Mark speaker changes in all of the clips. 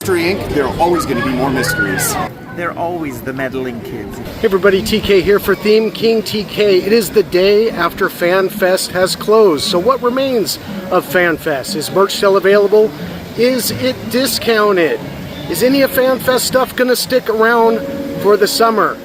Speaker 1: Mystery Inc., there are always going to be more mysteries.
Speaker 2: They're always the meddling kids.
Speaker 3: Hey everybody, TK here for Theme King TK. It is the day after FanFest has closed. So what remains of FanFest? Is merch still available? Is it discounted? Is any of FanFest stuff going to stick around for the summer?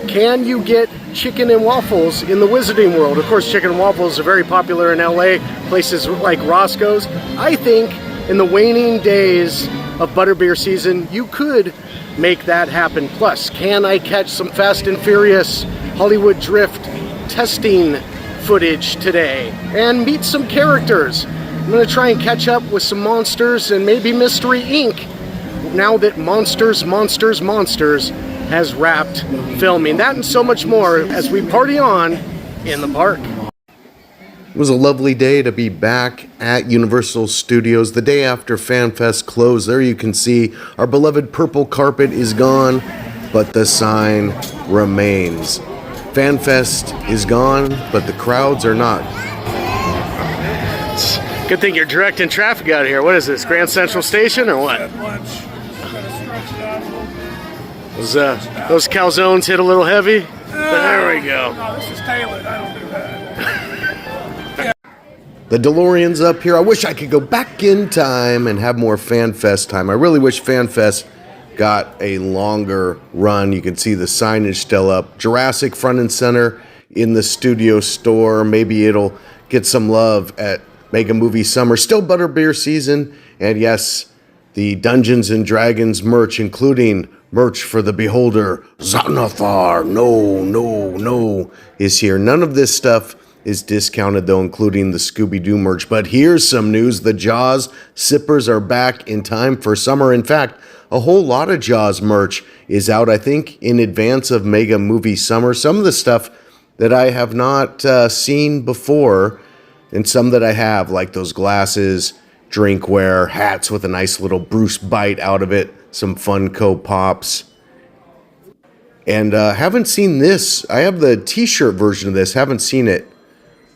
Speaker 3: Can you get chicken and waffles in the Wizarding World? Of course, chicken and waffles are very popular in LA, places like Roscoe's. I think in the waning days of butterbeer season, you could make that happen. Plus, can I catch some Fast and Furious Hollywood Drift testing footage today and meet some characters? I'm going to try and catch up with some monsters and maybe Mystery Inc. now that Monsters has wrapped filming. That and so much more as we party on in the park.
Speaker 4: It was a lovely day to be back at Universal Studios the day after FanFest closed. There you can see our beloved purple carpet is gone, but the sign remains. FanFest is gone, but the crowds are not.
Speaker 3: Good thing you're directing traffic out of here. What is this, Grand Central Station or what? Those calzones hit a little heavy? There we go.
Speaker 5: No, this is tailored. I don't do that.
Speaker 4: The DeLorean's up here. I wish I could go back in time and have more FanFest time. I really wish FanFest got a longer run. You can see the signage still up. Jurassic front and center in the studio store. Maybe it'll get some love at Mega Movie Summer. Still butterbeer season. And yes, the Dungeons and Dragons merch, including merch for the Beholder. Xanathar, no, is here. None of this stuff is discounted though, including the Scooby-Doo merch. But here's some news. The Jaws sippers are back in time for summer. In fact, a whole lot of Jaws merch is out, I think, in advance of Mega Movie Summer. Some of the stuff that I have not seen before, and some that I have, like those glasses, drinkware, hats with a nice little Bruce bite out of it, some Funko Pops. And haven't seen this. I have the t-shirt version of this. Haven't seen it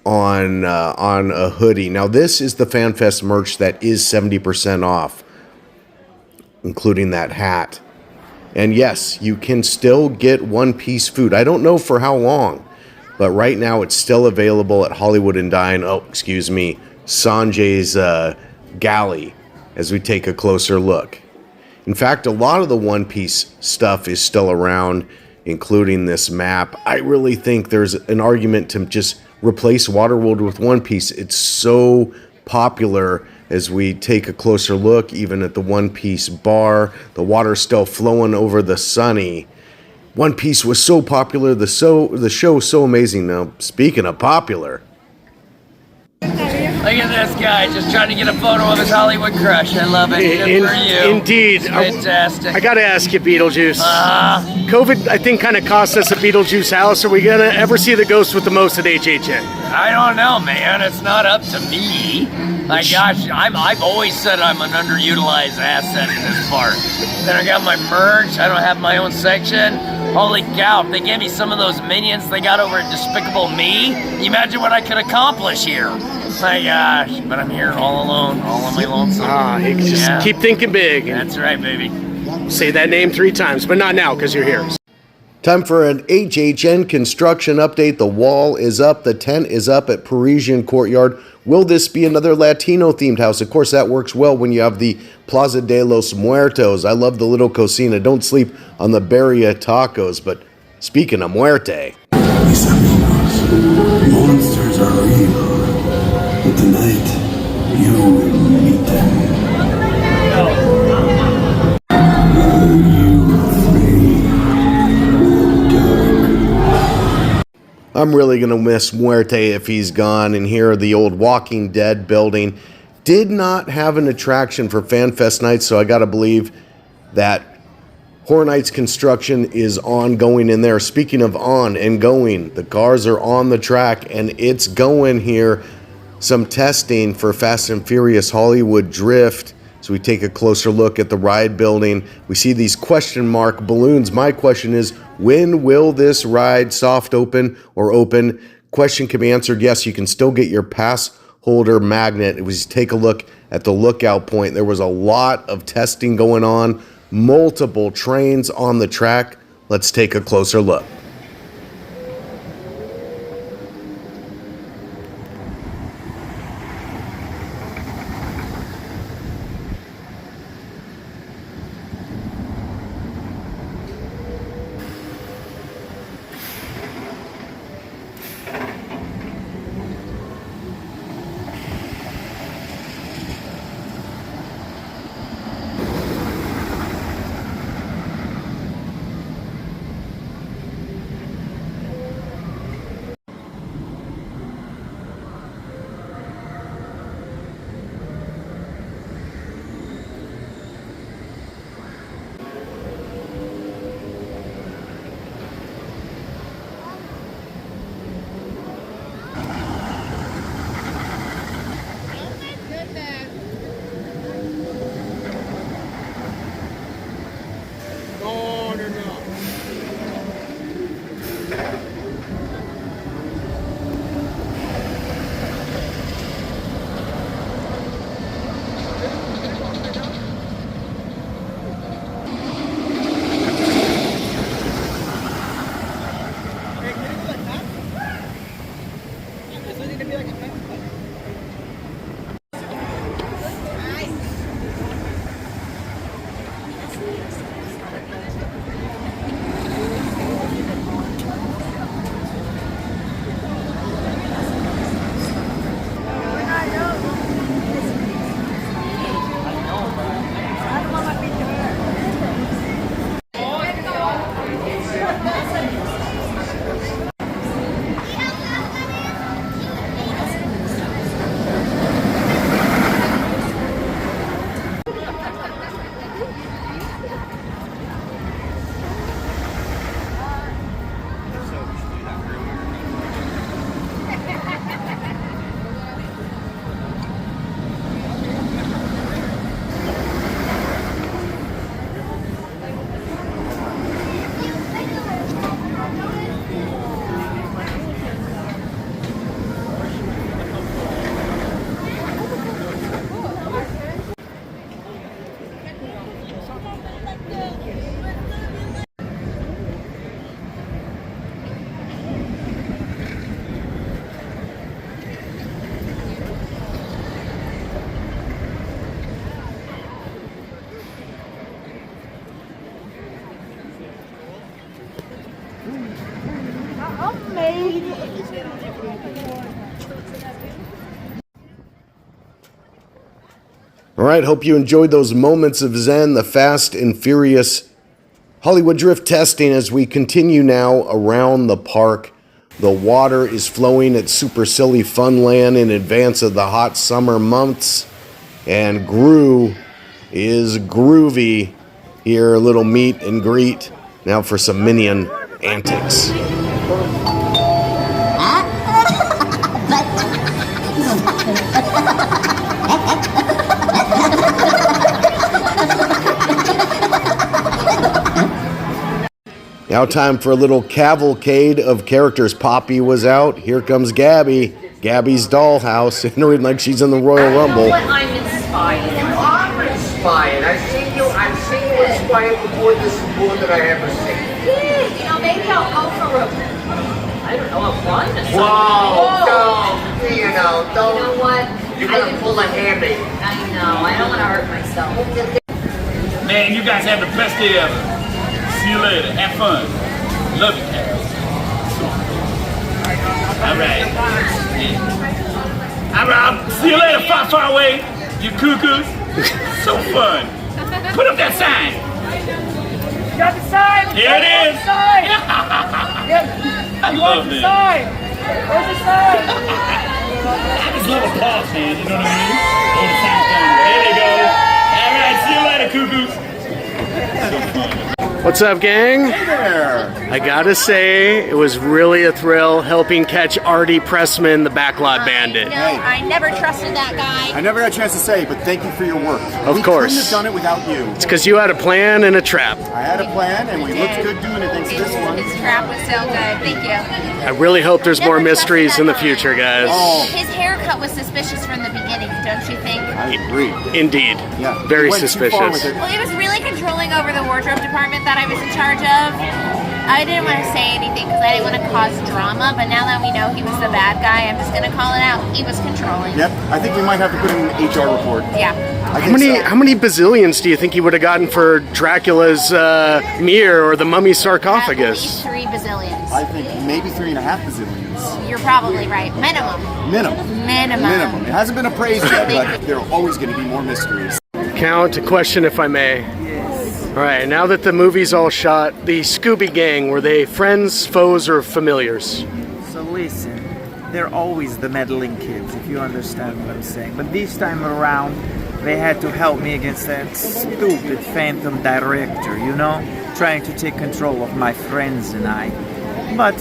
Speaker 4: on a hoodie. Now this is the FanFest merch that is 70% off, including that hat. And yes, you can still get one-piece food. I don't know for how long, but right now it's still available at Hollywood and Dine. Oh, excuse me, Sanjay's galley, as we take a closer look. In fact, a lot of the one-piece stuff is still around, including this map. I really think there's an argument to just replace Waterworld with One Piece. It's so popular. As we take a closer look, even at the One Piece bar, the water's still flowing over the Sunny. One Piece was so popular, the show was so amazing. Now, speaking of popular,
Speaker 6: look at this guy just trying to get a photo of his Hollywood crush. I love it. Good for you.
Speaker 3: Indeed.
Speaker 6: It's fantastic.
Speaker 3: I got to ask you, Beetlejuice. COVID, I think, kind of cost us a Beetlejuice house. Are we going to ever see the ghost with the most at HHN?
Speaker 6: I don't know, man. It's not up to me. My gosh, I've always said I'm an underutilized asset in this park. Then I got my merch. I don't have my own section. Holy cow, if they gave me some of those minions they got over at Despicable Me, you imagine what I could accomplish here. My gosh, but I'm here all alone, all on my lonesome.
Speaker 3: You just keep thinking big.
Speaker 6: That's right, baby.
Speaker 3: Say that name 3 times, but not now because you're here.
Speaker 4: time for an HHN construction update. The wall is up, the tent is up at Parisian Courtyard. Will this be another Latino-themed house? Of course, that works well when you have the Plaza de los Muertos. I love the little cocina. Don't sleep on the Beria tacos. But speaking of muerte,
Speaker 7: Mis amigos, monsters are real, but tonight you will meet them. Are you afraid of the dark?
Speaker 4: I'm really going to miss Muerte if he's gone. And here, the old Walking Dead building did not have an attraction for FanFest nights, so I got to believe that Horror Nights construction is ongoing in there. Speaking of on and going, the cars are on the track and it's going here. Some testing for Fast and Furious Hollywood Drift. So we take a closer look at the ride building. We see these question mark balloons. My question is, when will this ride soft open or open? Question can be answered. Yes, you can still get your pass holder magnet. It was take a look at the lookout point. There was a lot of testing going on, multiple trains on the track. Let's take a closer look. All right, hope you enjoyed those moments of zen, the fast and furious Hollywood Drift testing as we continue now around the park. The water is flowing at Super Silly Funland in advance of the hot summer months. And Gru is groovy here, a little meet and greet. Now for some minion antics. Now time for a little cavalcade of characters. Poppy was out. Here comes Gabby. Gabby's dollhouse. Entering like she's in the Royal Rumble.
Speaker 8: You know what? I'm inspired. You are inspired. I've seen you inspired before this is more than I ever seen. Yeah, you know, maybe I'll go for I don't know, a run or something.
Speaker 9: Whoa, don't, you know, don't.
Speaker 8: You know what?
Speaker 9: You're gonna pull a hammy.
Speaker 8: I know, I don't want to hurt myself.
Speaker 5: Man, you guys have the best day ever. See you later. Have fun. Love you, Cal. All right. I'll see you later, far, far away. You cuckoos. So fun. Put up that sign.
Speaker 10: You got the sign?
Speaker 5: Here it is.
Speaker 10: Sign.
Speaker 5: I love
Speaker 10: the
Speaker 5: it.
Speaker 10: sign? Where's the sign?
Speaker 5: I just love a pause, man. You know what I mean? Oh, the sign's done. There they go. All right. See you later, cuckoos. So fun.
Speaker 3: What's up, gang?
Speaker 1: Hey there.
Speaker 3: I gotta say, it was really a thrill helping catch Artie Pressman, the Backlot bandit.
Speaker 11: No, I never trusted that guy.
Speaker 1: I never got a chance to say, but thank you for your work.
Speaker 3: Of course.
Speaker 1: We couldn't have done it without you.
Speaker 3: It's because you had a plan and a trap.
Speaker 1: I had a plan, and we looked good doing it thanks to this one.
Speaker 11: His trap was so good. Thank you.
Speaker 3: I really hope there's more mysteries in the future, guys.
Speaker 1: Oh.
Speaker 11: His haircut was suspicious from the beginning, don't you think?
Speaker 1: I agree.
Speaker 3: Indeed.
Speaker 1: Yeah.
Speaker 3: Very
Speaker 1: You went too far with
Speaker 3: suspicious.
Speaker 1: it.
Speaker 11: Well, he was really controlling over the wardrobe department that I was in charge of. I didn't want to say anything because I didn't want to cause drama, but now that we know he was the bad guy, I'm just going to call it out. He was controlling.
Speaker 1: Yep. I think we might have to put in an HR report.
Speaker 11: Yeah.
Speaker 1: I
Speaker 3: How
Speaker 1: think
Speaker 3: many,
Speaker 1: so.
Speaker 3: how many bazillions do you think he would have gotten for Dracula's mirror or the mummy's sarcophagus?
Speaker 11: At least 3 bazillions.
Speaker 1: I think maybe 3.5 bazillions.
Speaker 11: You're probably right. Minimum.
Speaker 1: Minimum. It hasn't been appraised yet, but there are always going to be more mysteries.
Speaker 3: Count, a question if I may.
Speaker 2: Yes.
Speaker 3: All right, now that the movie's all shot, the Scooby Gang, were they friends, foes, or familiars?
Speaker 2: So listen, they're always the meddling kids, if you understand what I'm saying. But this time around, they had to help me against that stupid phantom director, you know? Trying to take control of my friends and I. But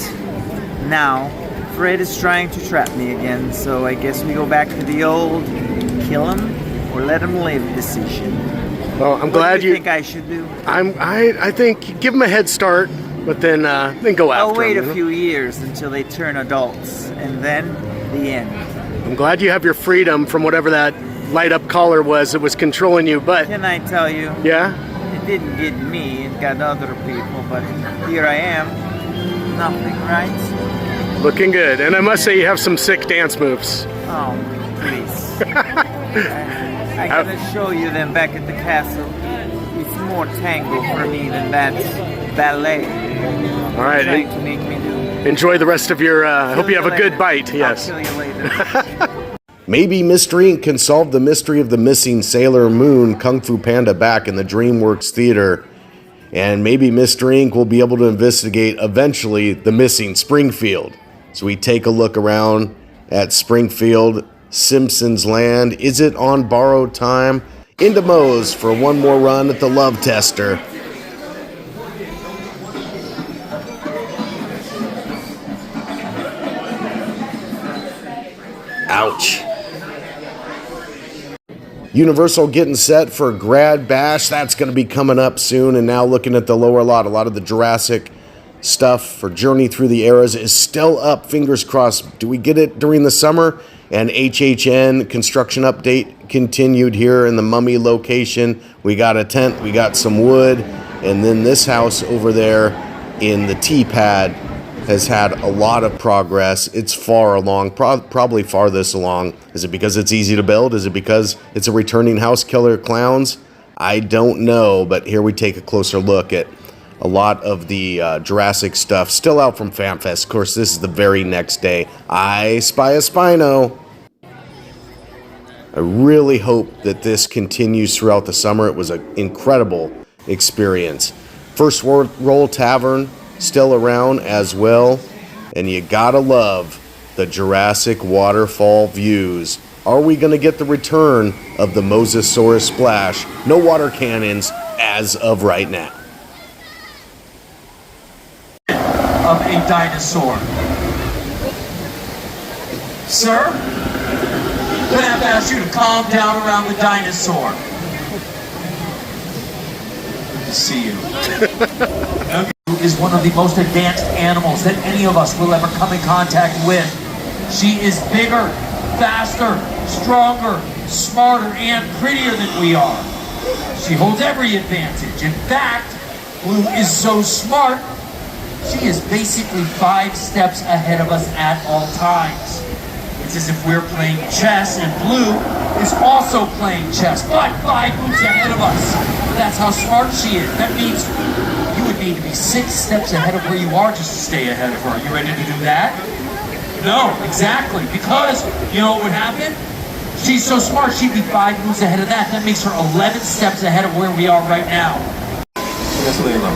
Speaker 2: now, Fred is trying to trap me again, so I guess we go back to the old kill him or let him live decision.
Speaker 3: Well, I'm
Speaker 2: What
Speaker 3: glad
Speaker 2: do you think I should do?
Speaker 3: I think give them a head start, but then go after
Speaker 2: I'll wait
Speaker 3: them,
Speaker 2: a
Speaker 3: you know?
Speaker 2: few years until they turn adults, and then the end.
Speaker 3: I'm glad you have your freedom from whatever that light-up collar was that was controlling you, but
Speaker 2: Can I tell you?
Speaker 3: yeah,
Speaker 2: It didn't get me, it got other people, but here I am. Nothing, right?
Speaker 3: looking good. And I must say you have some sick dance moves.
Speaker 2: Oh, please. I gotta show you them back at the castle. It's more tango for me than that ballet.
Speaker 3: All right,
Speaker 2: Trying to make me do.
Speaker 3: enjoy the rest of your. I hope you have a good
Speaker 2: later.
Speaker 3: bite. Yes.
Speaker 2: I'll kill you later.
Speaker 4: Maybe Mystery Inc. can solve the mystery of the missing Sailor Moon Kung Fu Panda back in the DreamWorks Theater. And maybe Mystery Inc. will be able to investigate eventually the missing Springfield. So we take a look around at Springfield, Simpsons Land. Is it on borrowed time? Into Moe's for one more run at the Love Tester. Ouch. Universal getting set for Grad Bash. That's going to be coming up soon. And now looking at the lower lot, a lot of the Jurassic stuff for Journey Through the Eras is still up. Fingers crossed. Do we get it during the summer? And HHN construction update continued here in the Mummy location. We got a tent, we got some wood, and then this house over there in the T-pad has had a lot of progress. It's far along, probably farthest along. Is it because it's easy to build? Is it because it's a returning house killer clowns? I don't know, but here we take a closer look at a lot of the Jurassic stuff still out from FanFest. Of course, this is the very next day. I spy a Spino. I really hope that this continues throughout the summer. It was an incredible experience. First Roll Tavern still around as well. And you gotta love the Jurassic waterfall views. Are we gonna get the return of the Mosasaurus splash? No water cannons as of right now.
Speaker 12: Of a dinosaur. Sir, I'm gonna have to ask you to calm down around the dinosaur. Good to see you. Is one of the most advanced animals that any of us will ever come in contact with. She is bigger, faster, stronger, smarter, and prettier than we are. She holds every advantage. In fact, Blue is so smart, she is basically 5 steps ahead of us at all times. It's as if we're playing chess and Blue is also playing chess, but 5 moves ahead of us. That's how smart she is. That means you would need to be 6 steps ahead of where you are just to stay ahead of her. You ready to do that? No, exactly. Because, you know what would happen? She's so smart, she'd be 5 moves ahead of that. That makes her 11 steps ahead of where we are right now. Yes, Layla.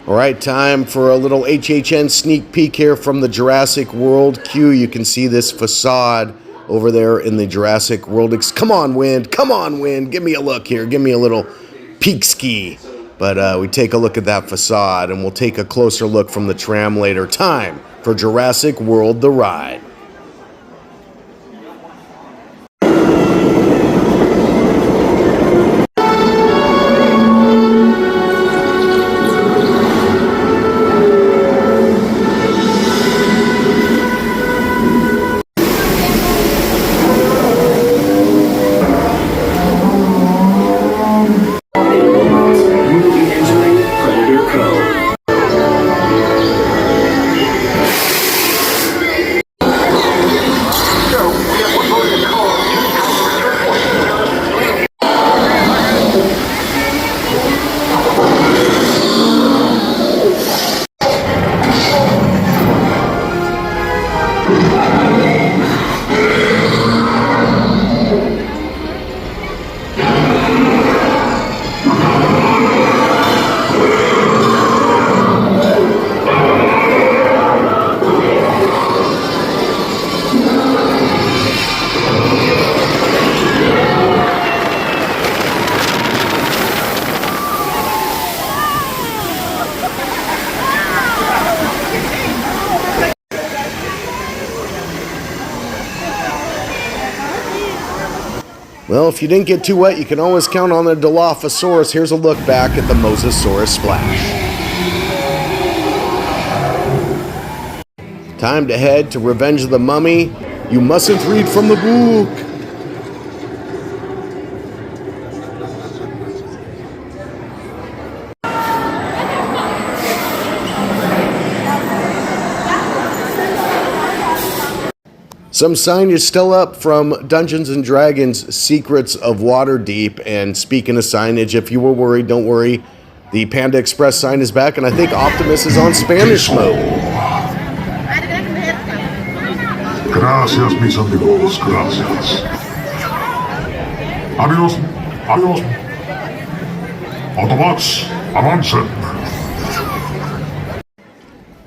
Speaker 4: All right, time for a little HHN sneak peek here from the Jurassic World queue. You can see this facade over there in the Jurassic World. Come on, wind. Come on, wind. Give me a look here. Give me a little peek ski. But we take a look at that facade, and we'll take a closer look from the tram later. Time for Jurassic World the Ride. Well, if you didn't get too wet, you can always count on the Dilophosaurus. Here's a look back at the Mosasaurus splash. Time to head to Revenge of the Mummy. You mustn't read from the book. Some signage still up from Dungeons & Dragons Secrets of Waterdeep. And speaking of signage, if you were worried, don't worry. The Panda Express sign is back, and I think Optimus is on Spanish mode.
Speaker 7: Gracias, mis amigos, gracias. Amigos, amigos. Autobots, avancen.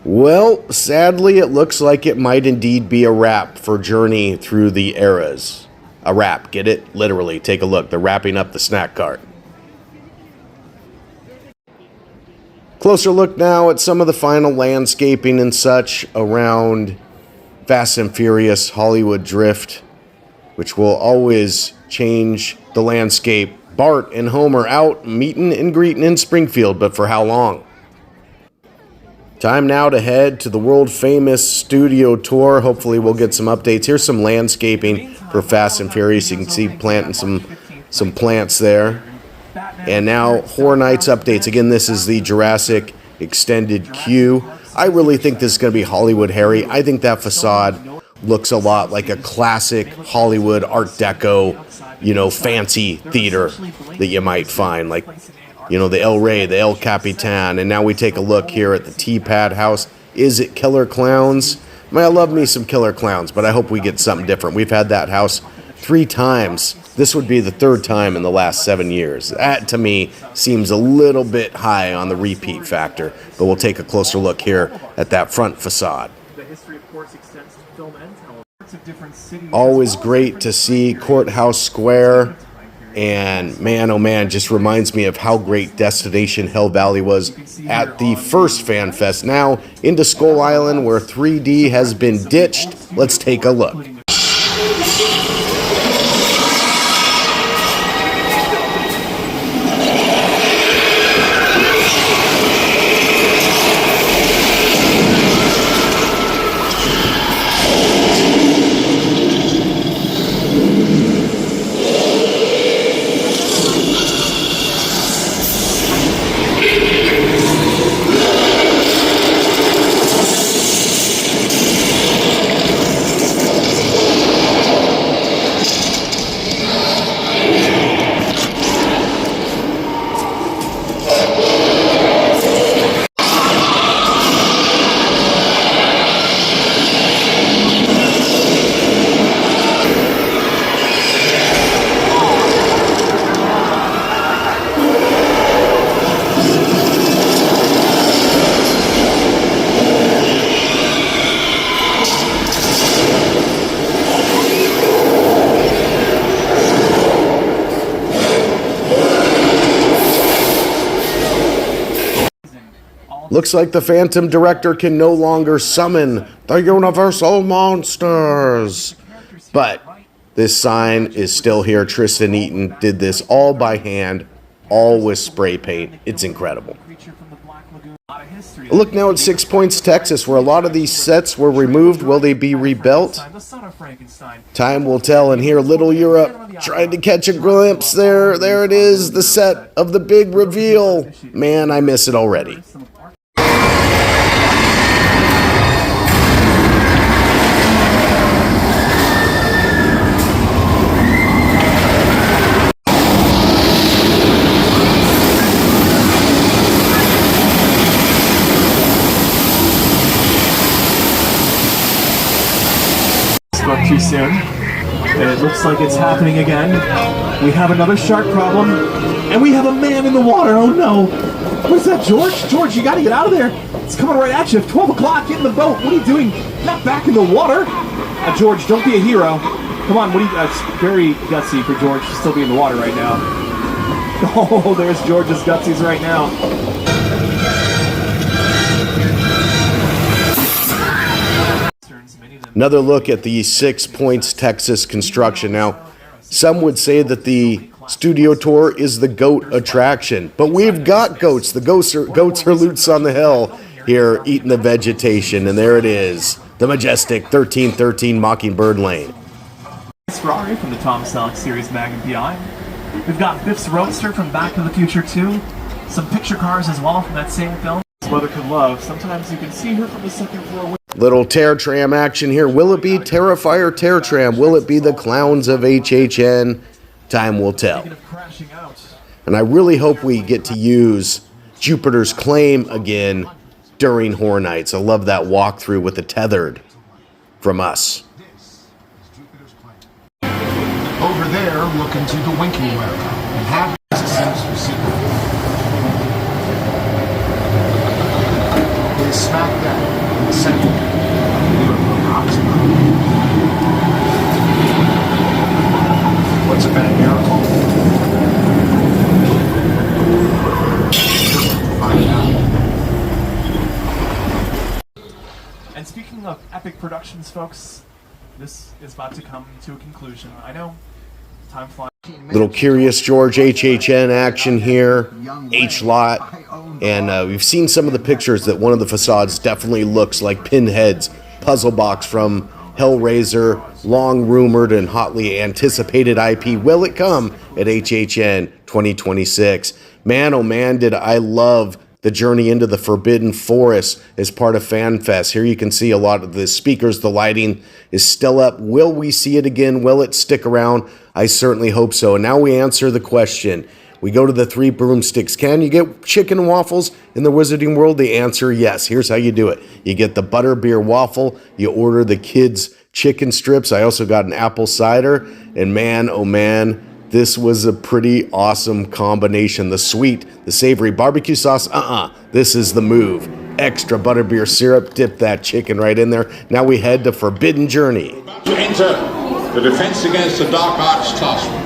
Speaker 4: Well, sadly, it looks like it might indeed be a wrap for Journey Through the Eras. A wrap, get it? Literally, take a look. They're wrapping up the snack cart. Closer look now at some of the final landscaping and such around Fast and Furious Hollywood Drift, which will always change the landscape. Bart and Homer out meeting and greeting in Springfield, but for how long? Time now to head to the world-famous studio tour. Hopefully we'll get some updates. Here's some landscaping for Fast and Furious. You can see planting some plants there. And now Horror Nights updates. Again, this is the Jurassic extended queue. I really think this is going to be Hollywood Harry. I think that facade looks a lot like a classic Hollywood Art Deco, fancy theater that you might find. Like, the El Rey, the El Capitan. And now we take a look here at the T-Pad house. Is it Killer Clowns? I love me some Killer Clowns, but I hope we get something different. We've had that house 3 times. This would be the 3rd time in the last 7 years. That, to me, seems a little bit high on the repeat factor. But we'll take a closer look here at that front facade. Always great to see Courthouse Square. And man, oh man, just reminds me of how great Destination Hell Valley was at the first FanFest. Now into Skull Island, where 3D has been ditched. Let's take a look. Looks like the Phantom Director can no longer summon the Universal Monsters. But this sign is still here. Tristan Eaton did this all by hand, all with spray paint. It's incredible. Look now at 6 Points, Texas, where a lot of these sets were removed. Will they be rebuilt? Time will tell. And here, Little Europe trying to catch a glimpse there. There it is, the set of the big reveal. Man, I miss it already.
Speaker 13: Spoke too soon, and it looks like it's happening again. We have another shark problem, and we have a man in the water. Oh no! What is that, George? George, you got to get out of there. It's coming right at you. 12 o'clock. Get in the boat. What are you doing? Not back in the water. George, don't be a hero. Come on. What are you? It's very gutsy for George to still be in the water right now. Oh, there's George's gutsies right now.
Speaker 4: Another look at the 6 Points, Texas construction. Now, some would say that the studio tour is the goat attraction, but we've got goats. The goats are loose on the hill here eating the vegetation, and there it is, the majestic 1313 Mockingbird Lane.
Speaker 13: Ferrari from the Tom Selleck series Magnum PI. We've got Biff's Roadster from Back to the Future 2. Some picture cars as well from that same film. Mother could love. Sometimes you can see her from the second floor.
Speaker 4: Little Tear Tram action here. Will it be Terrifier Tear Tram? Will it be the clowns of HHN? Time will tell. And I really hope we get to use Jupiter's Claim again during Horror Nights. I love that walkthrough with the tethered from us.
Speaker 14: Over there, look into the winking web and have a sinister secret. They smack that in the center. What's a bad miracle? Find out.
Speaker 13: And speaking of epic productions, folks, this is about to come to a conclusion. I know, time flies.
Speaker 4: Little Curious George HHN action here, H-Lot, and we've seen some of the pictures that one of the facades definitely looks like Pinhead's puzzle box from Hellraiser, long rumored and hotly anticipated IP. Will it come at HHN 2026? Man, oh man, did I love the journey into the Forbidden Forest as part of FanFest. Here you can see a lot of the speakers, the lighting is still up. Will we see it again? Will it stick around? I certainly hope so. And now we answer the question. We go to the Three Broomsticks. Can you get chicken and waffles in the Wizarding World? The answer, yes. Here's how you do it. You get the butterbeer waffle. You order the kids' chicken strips. I also got an apple cider. And man, oh man, this was a pretty awesome combination. The sweet, the savory barbecue sauce, this is the move. Extra butterbeer syrup, dip that chicken right in there. Now we head to Forbidden Journey.
Speaker 15: To enter the Defense Against the Dark Arts classroom.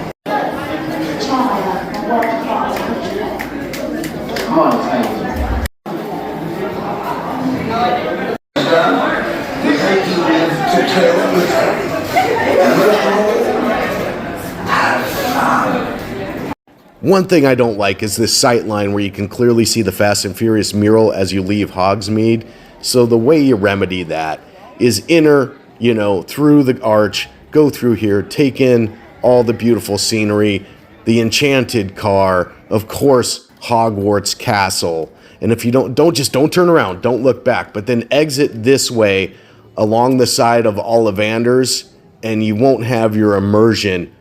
Speaker 4: One thing I don't like is this sight line where you can clearly see the Fast and Furious mural as you leave Hogsmeade. So the way you remedy that is enter, through the arch, go through here, take in all the beautiful scenery, the enchanted car, of course, Hogwarts Castle. And if you don't turn around, don't look back, but then exit this way along the side of Ollivanders, and you won't have your immersion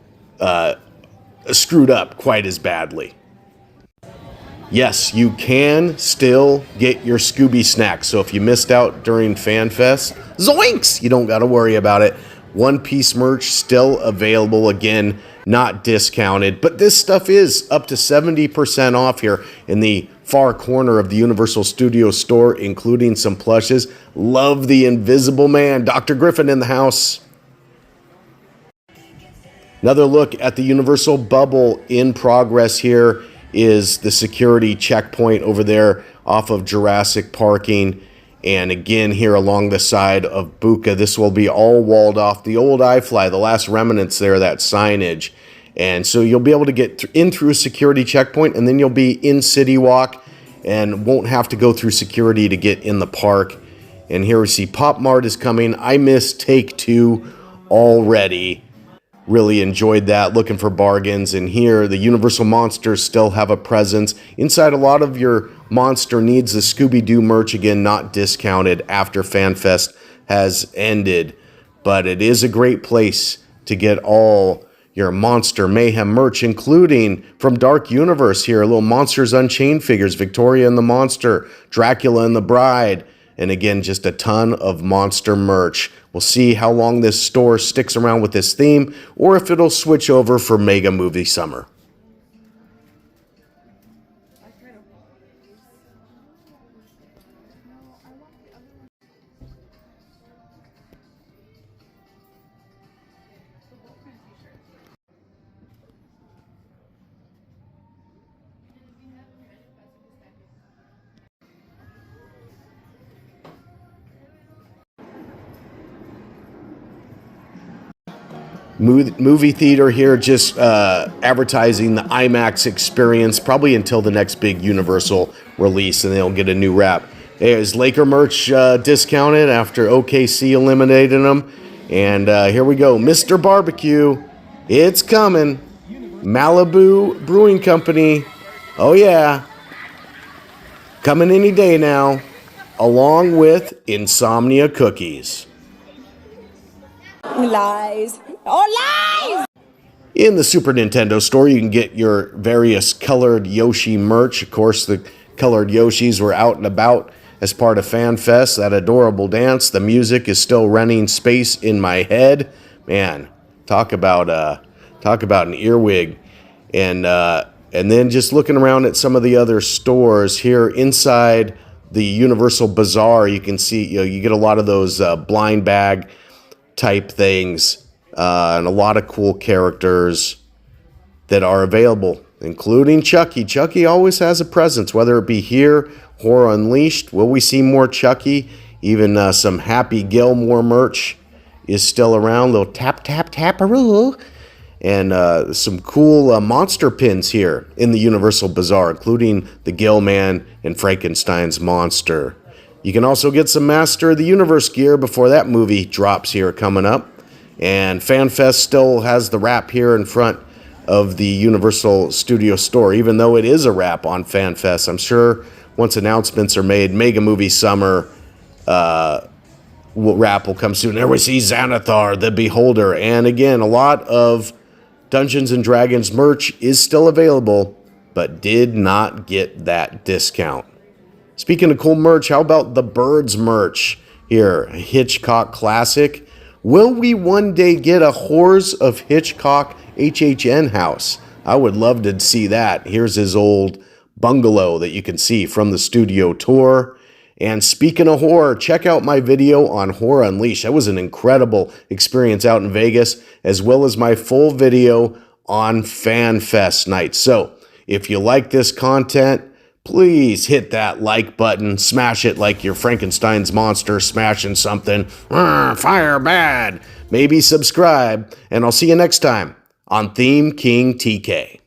Speaker 4: screwed up quite as badly. Yes, you can still get your Scooby snacks. So if you missed out during FanFest, zoinks! You don't got to worry about it. One Piece merch still available, again, not discounted. But this stuff is up to 70% off here in the far corner of the Universal Studios store, including some plushes. Love the Invisible Man. Dr. Griffin in the house. Another look at the Universal Bubble in progress here is the security checkpoint over there off of Jurassic Parking. And again, here along the side of Buka, this will be all walled off. The old iFly, the last remnants there, that signage. And so you'll be able to get in through a security checkpoint, and then you'll be in City Walk and won't have to go through security to get in the park. And here we see Pop Mart is coming. I missed Take Two already. Really enjoyed that, looking for bargains. And here, the Universal Monsters still have a presence. Inside, a lot of your monster needs. The Scooby-Doo merch, again, not discounted after FanFest has ended. But it is a great place to get all your Monster Mayhem merch, including from Dark Universe here, little Monsters Unchained figures, Victoria and the Monster, Dracula and the Bride, and again, just a ton of monster merch. We'll see how long this store sticks around with this theme, or if it'll switch over for Mega Movie Summer. Movie theater here, just advertising the IMAX experience, probably until the next big Universal release, and they'll get a new wrap. Is Laker merch discounted after OKC eliminated them? And here we go, Mr. Barbecue, it's coming. Malibu Brewing Company, oh yeah, coming any day now, along with Insomnia Cookies.
Speaker 10: Lies. Oh, lies!
Speaker 4: In the Super Nintendo store, you can get your various colored Yoshi merch. Of course, the colored Yoshis were out and about as part of FanFest. That adorable dance. The music is still running space in my head. Man, talk about an earwig. And then just looking around at some of the other stores here inside the Universal Bazaar, you can see you get a lot of those blind bag type things. And a lot of cool characters that are available, including Chucky. Chucky always has a presence, whether it be here, Horror Unleashed. Will we see more Chucky? Even some Happy Gilmore merch is still around. Little tap, tap, taparoo. And some cool monster pins here in the Universal Bazaar, including the Gilman and Frankenstein's monster. You can also get some Master of the Universe gear before that movie drops here coming up. And FanFest still has the wrap here in front of the Universal Studio store, even though it is a wrap on FanFest. I'm sure once announcements are made, Mega Movie Summer wrap will come soon. There we see Xanathar, the Beholder. And again, a lot of Dungeons & Dragons merch is still available, but did not get that discount. Speaking of cool merch, how about the Birds merch here? Hitchcock Classic. Will we one day get a Horrors of Hitchcock HHN house? I would love to see that. Here's his old bungalow that you can see from the studio tour. And speaking of horror, check out my video on Horror Unleashed. That was an incredible experience out in Vegas, as well as my full video on FanFest night. So if you like this content, please hit that like button, smash it like your Frankenstein's monster smashing something. Fire bad. Maybe subscribe, and I'll see you next time on Theme King TK.